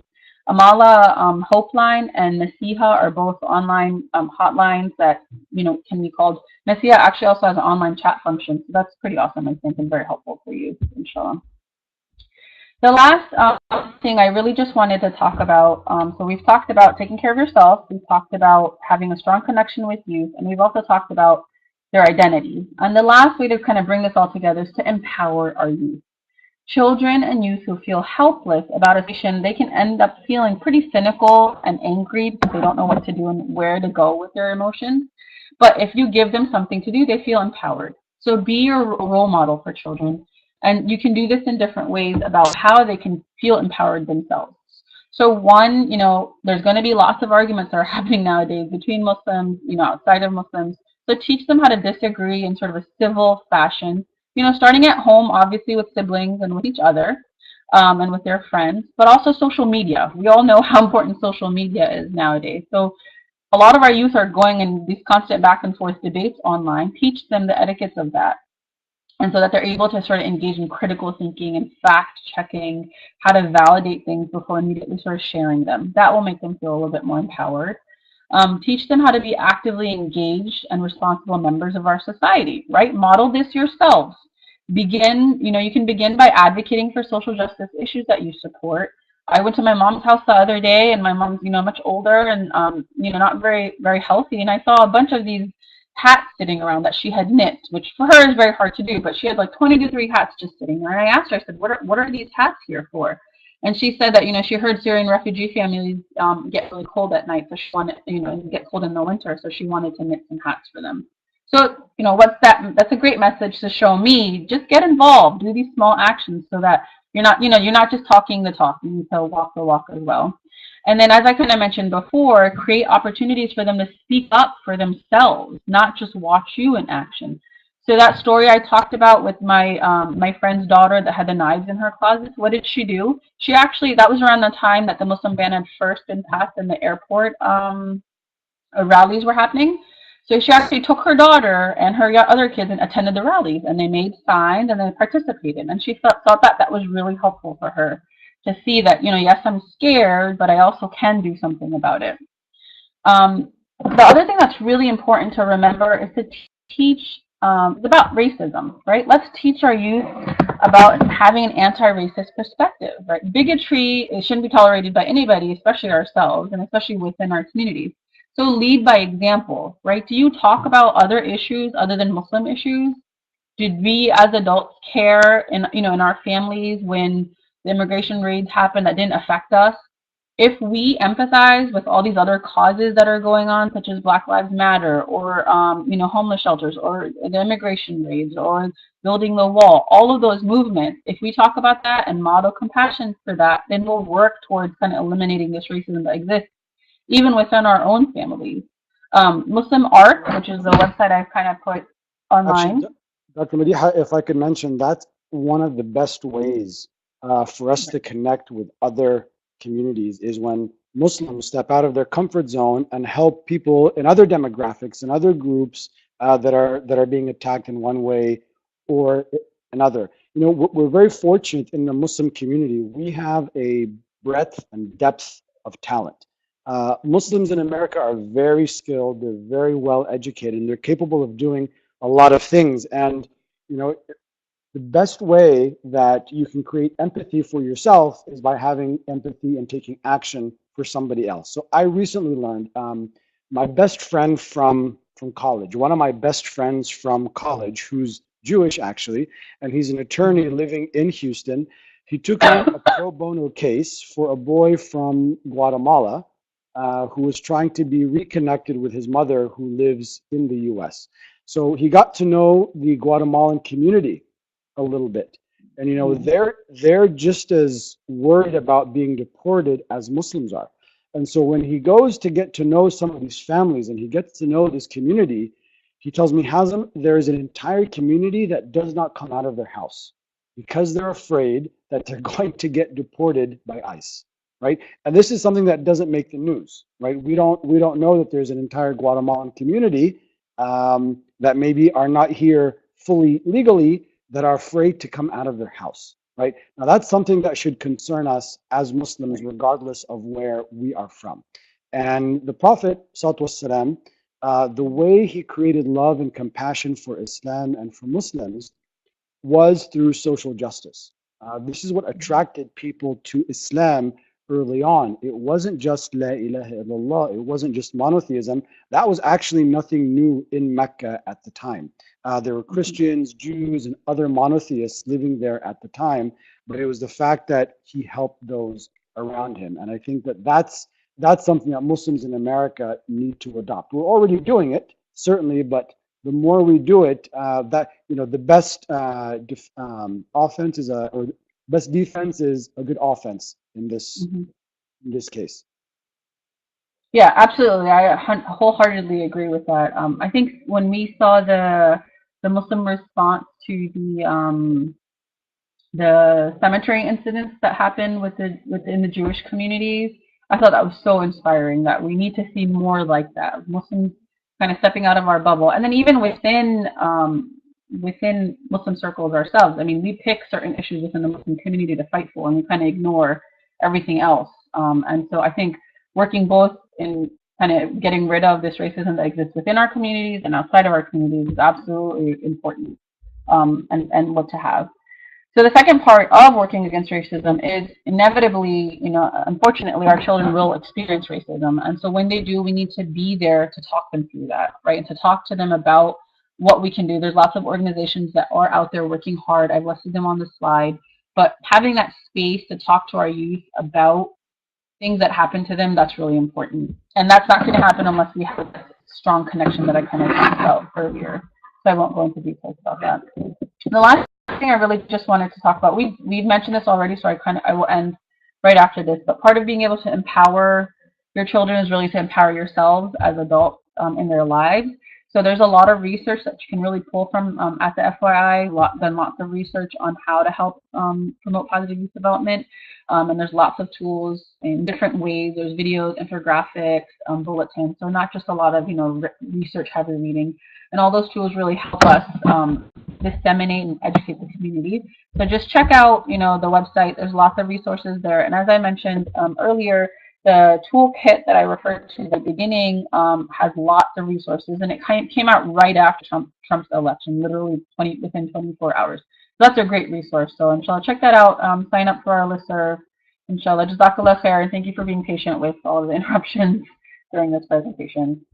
Amala Hopeline and Nasiha are both online hotlines that can be called. Nasiha actually also has an online chat function, so that's pretty awesome, I think, and very helpful for you, inshallah. The last thing I really just wanted to talk about, so we've talked about taking care of yourself, we've talked about having a strong connection with youth, and we've also talked about their identity. And the last way to kind of bring this all together is to empower our youth. Children and youth who feel helpless about a situation, they can end up feeling pretty cynical and angry because they don't know what to do and where to go with their emotions. But if you give them something to do, they feel empowered. So be your role model for children. And you can do this in different ways about how they can feel empowered themselves. So one, there's going to be lots of arguments that are happening nowadays between Muslims, outside of Muslims. So teach them how to disagree in sort of a civil fashion. Starting at home, obviously with siblings and with each other and with their friends, but also social media. We all know how important social media is nowadays. So a lot of our youth are going in these constant back and forth debates online. Teach them the etiquettes of that. And so that they're able to sort of engage in critical thinking and fact checking, how to validate things before immediately sort of sharing them. That will make them feel a little bit more empowered. Teach them how to be actively engaged and responsible members of our society, right? Model this yourselves. Begin, you can begin by advocating for social justice issues that you support. I went to my mom's house the other day, and my mom's, much older and, not very, very healthy. And I saw a bunch of these hats sitting around that she had knit, which for her is very hard to do, but she had like 23 hats just sitting there. And I asked her, I said, what are these hats here for? And she said that, she heard Syrian refugee families get really cold at night, so she wanted, get cold in the winter, so she wanted to knit some hats for them. So, what's that? That's a great message to show me. Just get involved, do these small actions so that you're not just talking the talk, you need to walk the walk as well. And then, as I kind of mentioned before, create opportunities for them to speak up for themselves, not just watch you in action. So that story I talked about with my my friend's daughter that had the knives in her closet, what did she do? She actually, that was around the time that the Muslim ban had first been passed and the airport rallies were happening. So she actually took her daughter and her other kids and attended the rallies, and they made signs and they participated. And she thought that was really helpful for her to see that, yes, I'm scared, but I also can do something about it. The other thing that's really important to remember is to teach about racism, right? Let's teach our youth about having an anti-racist perspective, right? Bigotry, it shouldn't be tolerated by anybody, especially ourselves, and especially within our communities. So lead by example, right? Do you talk about other issues other than Muslim issues? Did we as adults care in our families when the immigration raids happened that didn't affect us? If we empathize with all these other causes that are going on, such as Black Lives Matter, or homeless shelters, or the immigration raids, or building the wall, all of those movements, if we talk about that and model compassion for that, then we'll work towards kind of eliminating this racism that exists even within our own families. Muslim Art, which is the website I've kind of put online. Actually, Dr. Madiha, if I could mention, that's one of the best ways for us to connect with other communities is when Muslims step out of their comfort zone and help people in other demographics and other groups that are being attacked in one way or another. You know, we're very fortunate in the Muslim community. We have a breadth and depth of talent. Muslims in America are very skilled, they're very well educated, and they're capable of doing a lot of things. And, you know, the best way that you can create empathy for yourself is by having empathy and taking action for somebody else. So I recently learned my best friend from college, one of my best friends from college, who's Jewish actually, and he's an attorney living in Houston. He took on a pro bono case for a boy from Guatemala who was trying to be reconnected with his mother who lives in the US. So he got to know the Guatemalan community a little bit. And you know, they're just as worried about being deported as Muslims are. And so when he goes to get to know some of these families and he gets to know this community, he tells me, Hazem, there is an entire community that does not come out of their house because they're afraid that they're going to get deported by ICE. Right? And this is something that doesn't make the news, right? We don't know that there's an entire Guatemalan community that maybe are not here fully legally that are afraid to come out of their house, right? Now that's something that should concern us as Muslims, regardless of where we are from. And the Prophet, sallallahu the way he created love and compassion for Islam and for Muslims was through social justice. This is what attracted people to Islam early on. It wasn't just La ilaha illallah, it wasn't just monotheism. That was actually nothing new in Mecca at the time. There were Christians, Jews, and other monotheists living there at the time, but it was the fact that he helped those around him. And I think that that's something that Muslims in America need to adopt. We're already doing it, certainly, but the more we do it, the best offense is or best defense is a good offense in this case. Yeah, absolutely. I wholeheartedly agree with that. I think when we saw the Muslim response to the cemetery incidents that happened within the Jewish communities, I thought that was so inspiring. That we need to see more like that. Muslims kind of stepping out of our bubble, and then even within Muslim circles ourselves. I mean, we pick certain issues within the Muslim community to fight for, and we kind of ignore everything else. And so I think working both in kind of getting rid of this racism that exists within our communities and outside of our communities is absolutely important, and what to have. So the second part of working against racism is inevitably, unfortunately, our children will experience racism. And so when they do, we need to be there to talk them through that, right? And to talk to them about what we can do. There's lots of organizations that are out there working hard. I've listed them on the slide. But having that space to talk to our youth about things that happen to them, that's really important. And that's not going to happen unless we have a strong connection that I kind of talked about earlier. So I won't go into details about that. The last thing I really just wanted to talk about, we've mentioned this already, so I will end right after this. But part of being able to empower your children is really to empower yourselves as adults in their lives. So there's a lot of research that you can really pull from at the FYI, done lots of research on how to help promote positive youth development. And there's lots of tools in different ways. There's videos, infographics, bulletins. So not just a lot of, research heavy reading. And all those tools really help us disseminate and educate the community. So just check out, the website. There's lots of resources there. And as I mentioned earlier, the toolkit that I referred to at the beginning has lots of resources, and it came out right after Trump's election, literally within 24 hours. So that's a great resource. So inshallah, check that out. Sign up for our listserv. Inshallah, jazakallah khair, and thank you for being patient with all of the interruptions during this presentation.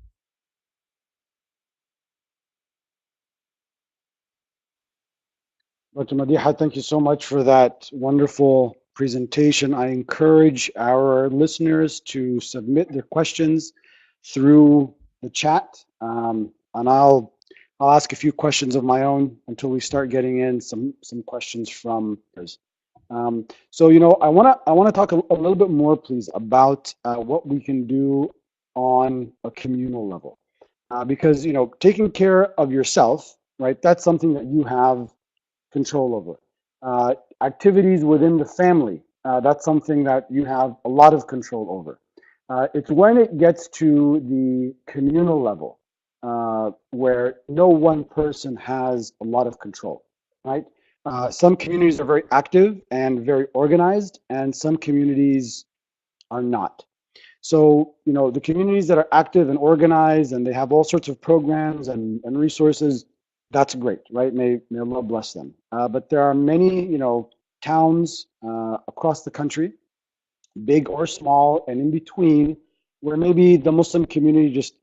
Dr. Madiha, thank you so much for that wonderful presentation. I encourage our listeners to submit their questions through the chat, and I'll ask a few questions of my own until we start getting in some questions from others. So I wanna talk a little bit more, please, about what we can do on a communal level, because taking care of yourself, right? That's something that you have control over. Activities within the family, that's something that you have a lot of control over. It's when it gets to the communal level where no one person has a lot of control, right? Some communities are very active and very organized, and some communities are not. So, the communities that are active and organized and they have all sorts of programs and resources, that's great, right? May Allah bless them. But there are many, towns across the country, big or small, and in between, where maybe the Muslim community just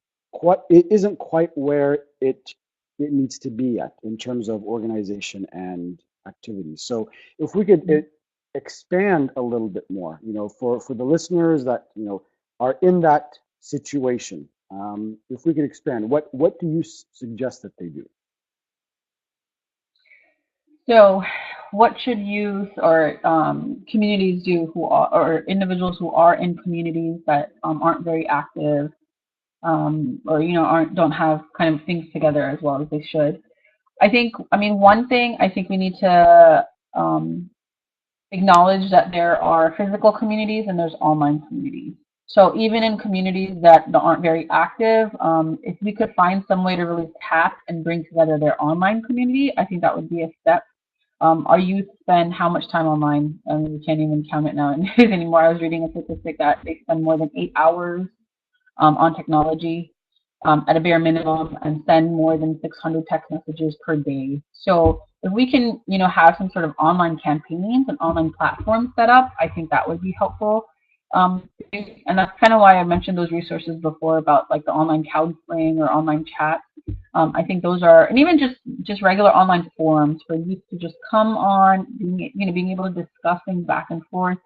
it isn't quite where it needs to be at in terms of organization and activities. So if we could expand a little bit more, for the listeners that are in that situation, if we could expand, what do you suggest that they do? So, what should youth or communities do or individuals who are in communities that aren't very active, or don't have kind of things together as well as they should? One thing I think we need to acknowledge that there are physical communities and there's online communities. So even in communities that aren't very active, if we could find some way to really tap and bring together their online community, I think that would be a step. Our youth spend how much time online? We can't even count it nowadays anymore. I was reading a statistic that they spend more than 8 hours on technology at a bare minimum, and send more than 600 text messages per day. So if we can, have some sort of online campaigns and online platforms set up, I think that would be helpful. And that's kind of why I mentioned those resources before about like the online counseling or online chat. I think those are, and even just regular online forums for youth to just come on, being able to discuss things back and forth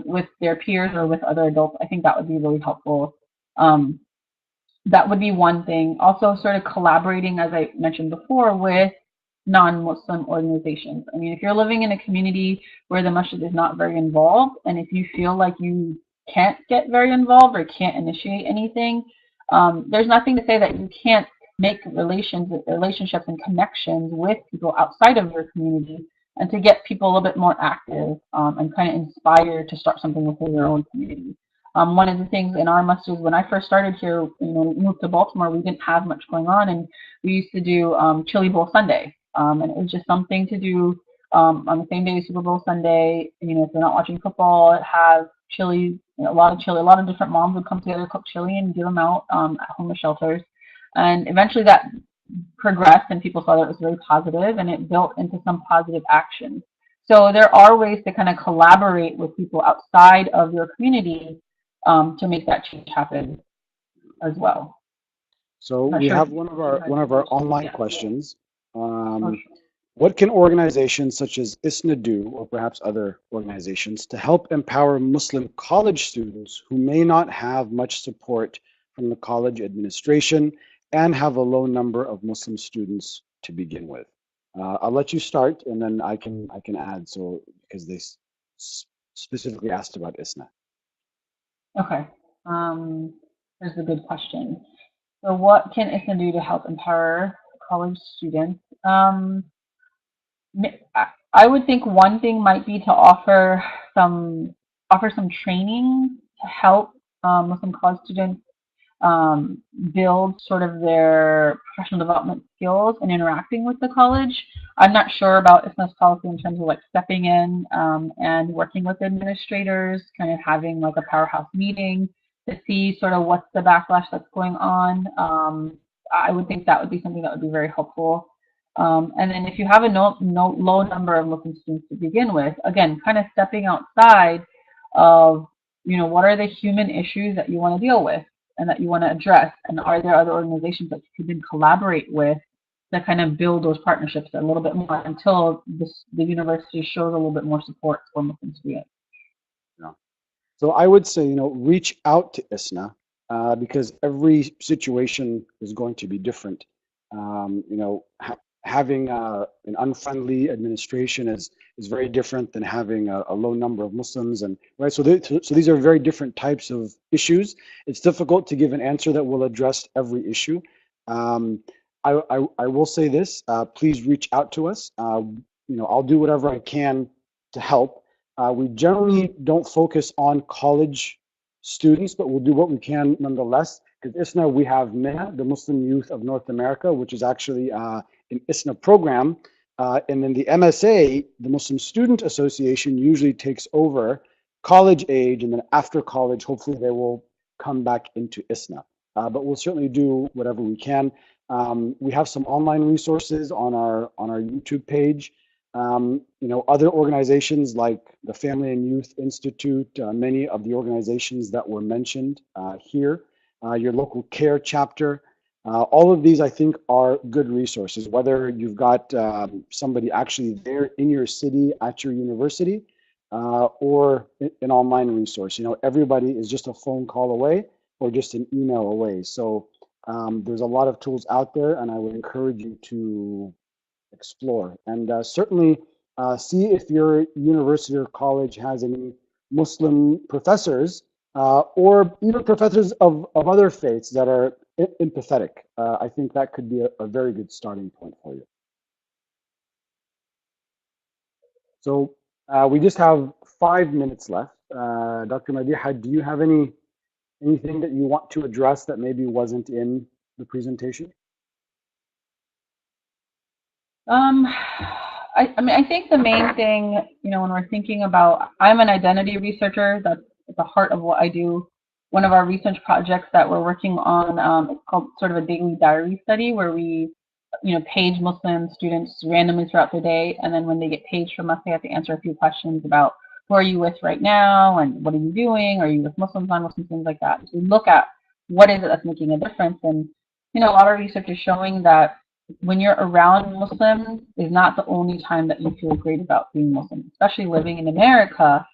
with their peers or with other adults. I think that would be really helpful. That would be one thing. Also, sort of collaborating, as I mentioned before, with non-Muslim organizations. I mean, if you're living in a community where the masjid is not very involved, and if you feel like you can't get very involved or can't initiate anything, there's nothing to say that you can't make relationships and connections with people outside of your community, and to get people a little bit more active and kind of inspired to start something within your own community. One of the things in our masjid, when I first started here, moved to Baltimore, we didn't have much going on, and we used to do Chili Bowl Sunday. And it was just something to do on the same day as Super Bowl Sunday. If you're not watching football, have chili, a lot of chili. A lot of different moms would come together, cook chili, and give them out at homeless shelters. And eventually that progressed, and people saw that it was very positive, and it built into some positive action. So there are ways to kind of collaborate with people outside of your community to make that change happen as well. So we have one of our online questions. What can organizations such as ISNA do, or perhaps other organizations, to help empower Muslim college students who may not have much support from the college administration and have a low number of Muslim students to begin with? I'll let you start, and then I can add. So because they specifically asked about ISNA. Okay, here's a good question. So what can ISNA do to help empower college students? I would think one thing might be to offer some training to help Muslim college students build sort of their professional development skills and interacting with the college. I'm not sure about ISNA's policy in terms of like stepping in and working with administrators, kind of having like a powerhouse meeting to see sort of what's the backlash that's going on. I would think that would be something that would be very helpful. And then if you have a low number of Muslim students to begin with, again, kind of stepping outside of, what are the human issues that you want to deal with and that you want to address? And are there other organizations that you can collaborate with to kind of build those partnerships a little bit more until the university shows a little bit more support for Muslim students. Yeah. So I would say, reach out to ISNA because every situation is going to be different. Having an unfriendly administration is very different than having a low number of Muslims, and right. So these are very different types of issues. It's difficult to give an answer that will address every issue. I will say this: please reach out to us. I'll do whatever I can to help. We generally don't focus on college students, but we'll do what we can nonetheless. Because ISNA, we have MENA, the Muslim Youth of North America, which is actually an ISNA program. And then the MSA, the Muslim Student Association, usually takes over college age, and then after college, hopefully they will come back into ISNA. But we'll certainly do whatever we can. We have some online resources on our YouTube page. Other organizations like the Family and Youth Institute, many of the organizations that were mentioned here, your local care chapter, all of these I think are good resources, whether you've got somebody actually there in your city at your university or an online resource. Everybody is just a phone call away or just an email away. So there's a lot of tools out there, and I would encourage you to explore and certainly see if your university or college has any Muslim professors or even professors of other faiths that are empathetic. I think that could be a very good starting point for you. So we just have 5 minutes left. Dr. Madiha, do you have anything that you want to address that maybe wasn't in the presentation? I think the main thing, when we're thinking about, I'm an identity researcher. That's at the heart of what I do. One of our research projects that we're working on, it's called sort of a daily diary study where we, page Muslim students randomly throughout the day. And then when they get paged from us, they have to answer a few questions about who are you with right now and what are you doing? Are you with Muslims, non-Muslims, things like that. So we look at what is it that's making a difference. And, a lot of research is showing that when you're around Muslims is not the only time that you feel great about being Muslim, especially living in America,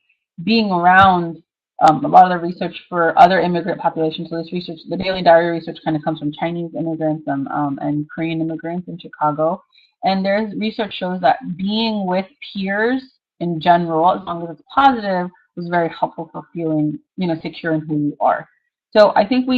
being around a lot of the research for other immigrant populations. So this research, the daily diary research kind of comes from Chinese immigrants and Korean immigrants in Chicago. And there's research shows that being with peers in general, as long as it's positive, was very helpful for feeling, secure in who you are. So I think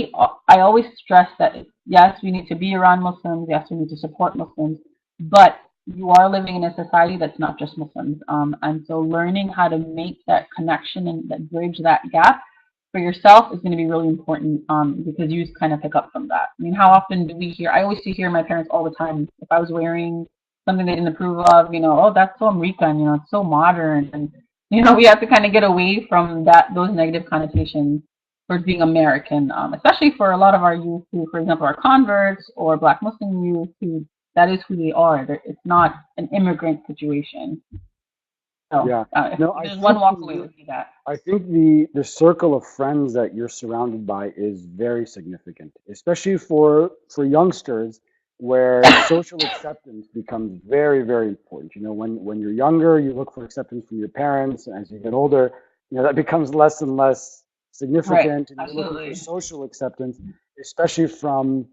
I always stress that, yes, we need to be around Muslims. Yes, we need to support Muslims, but you are living in a society that's not just Muslims. And so learning how to make that connection and that bridge that gap for yourself is going to be really important because you kind of pick up from that. I mean, how often do we hear, I always hear my parents all the time, if I was wearing something they didn't approve of, oh, that's so American, it's so modern. And, we have to kind of get away from those negative connotations for being American, especially for a lot of our youth who, for example, are converts or Black Muslim youth who that is who they are. It's not an immigrant situation. So yeah. There's one walk away would be that. I think the circle of friends that you're surrounded by is very significant, especially for youngsters, where social acceptance becomes very, very important. When you're younger, you look for acceptance from your parents, and as you get older, that becomes less and less significant, right. And you're looking for social acceptance, especially from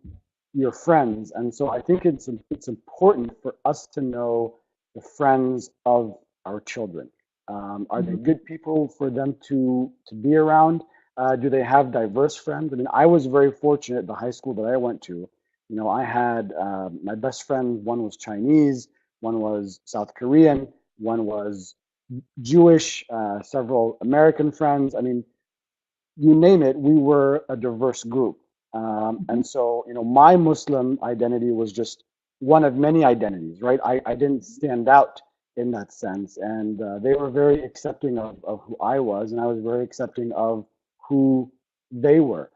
your friends. And so I think it's important for us to know the friends of our children. Are they good people for them to be around? Do they have diverse friends? I mean, I was very fortunate at the high school that I went to. I had my best friend, one was Chinese, one was South Korean, one was Jewish, several American friends. I mean, you name it, we were a diverse group. And so, my Muslim identity was just one of many identities, right? I didn't stand out in that sense. And they were very accepting of who I was, and I was very accepting of who they were.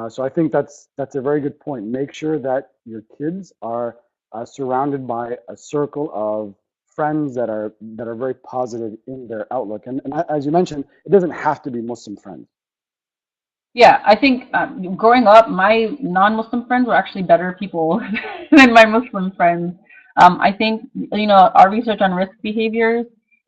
So I think that's a very good point. Make sure that your kids are surrounded by a circle of friends that are very positive in their outlook. And as you mentioned, it doesn't have to be Muslim friends. Yeah, I think growing up, my non-Muslim friends were actually better people than my Muslim friends. I think, our research on risk behaviors,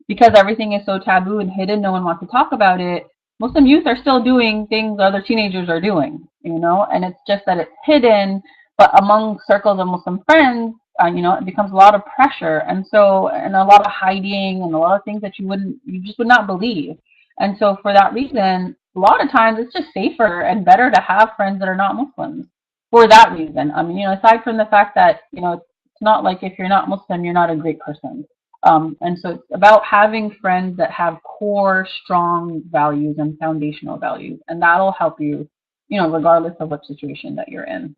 because everything is so taboo and hidden, no one wants to talk about it. Muslim youth are still doing things other teenagers are doing, and it's just that it's hidden. But among circles of Muslim friends, it becomes a lot of pressure, and a lot of hiding, and a lot of things that you just would not believe. And so for that reason, a lot of times it's just safer and better to have friends that are not Muslims for that reason. I mean, aside from the fact that, it's not like if you're not Muslim, you're not a great person. And so it's about having friends that have core, strong values and foundational values, and that'll help you, regardless of what situation that you're in.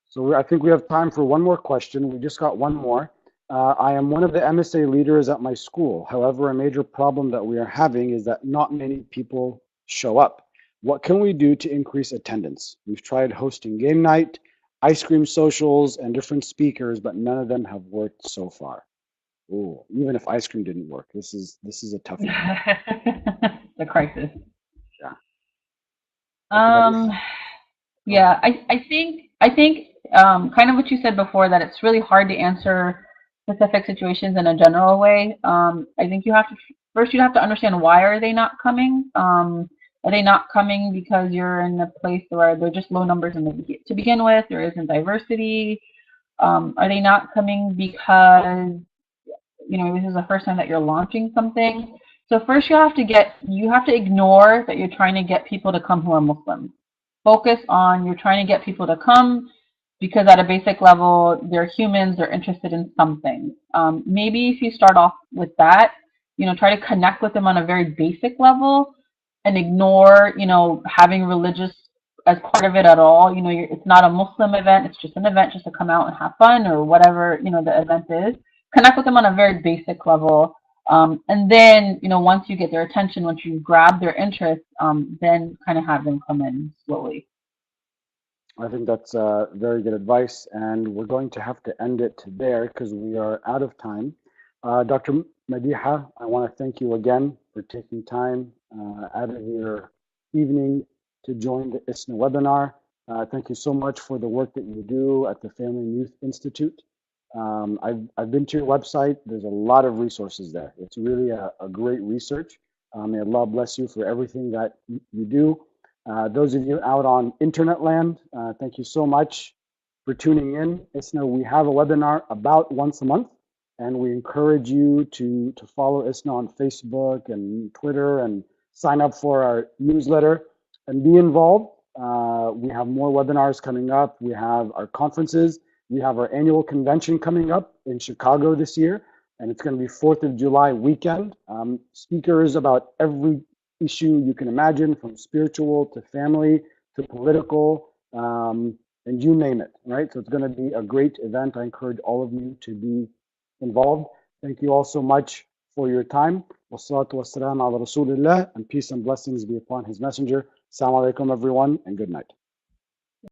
So I think we have time for one more question. We just got one more. I am one of the MSA leaders at my school. However, a major problem that we are having is that not many people show up. What can we do to increase attendance? We've tried hosting game night, ice cream socials, and different speakers, but none of them have worked so far. Ooh, even if ice cream didn't work, this is a tough one. The crisis. Yeah. Um, yeah, I think kind of what you said before, that it's really hard to answer specific situations in a general way. I think you have to understand, why are they not coming? Are they not coming because you're in a place where they're just low numbers to begin with? There isn't diversity. Are they not coming because this is the first time that you're launching something? So first you have to ignore that you're trying to get people to come who are Muslim. Focus on, you're trying to get people to come because at a basic level, they're humans, they're interested in something. Maybe if you start off with that, try to connect with them on a very basic level and ignore, having religious as part of it at all. It's not a Muslim event, it's just an event just to come out and have fun, or whatever, the event is. Connect with them on a very basic level. And then, once you get their attention, once you grab their interest, then kind of have them come in slowly. I think that's very good advice, and we're going to have to end it there because we are out of time. Dr. Madiha, I want to thank you again for taking time out of your evening to join the ISNA webinar. Thank you so much for the work that you do at the Family and Youth Institute. I've been to your website. There's a lot of resources there. It's really a great research. May Allah bless you for everything that you do. Those of you out on internet land, thank you so much for tuning in. ISNA, we have a webinar about once a month, and we encourage you to follow ISNA on Facebook and Twitter and sign up for our newsletter and be involved. We have more webinars coming up. We have our conferences. We have our annual convention coming up in Chicago this year, and it's going to be 4th of July weekend. Speakers about every issue you can imagine, from spiritual to family to political, and you name it, right? So it's going to be a great event. I encourage all of you to be involved. Thank you all so much for your time. Wassalatu wassalam ala Rasulillah, and peace and blessings be upon his messenger. Assalamu alaikum, everyone, and good night.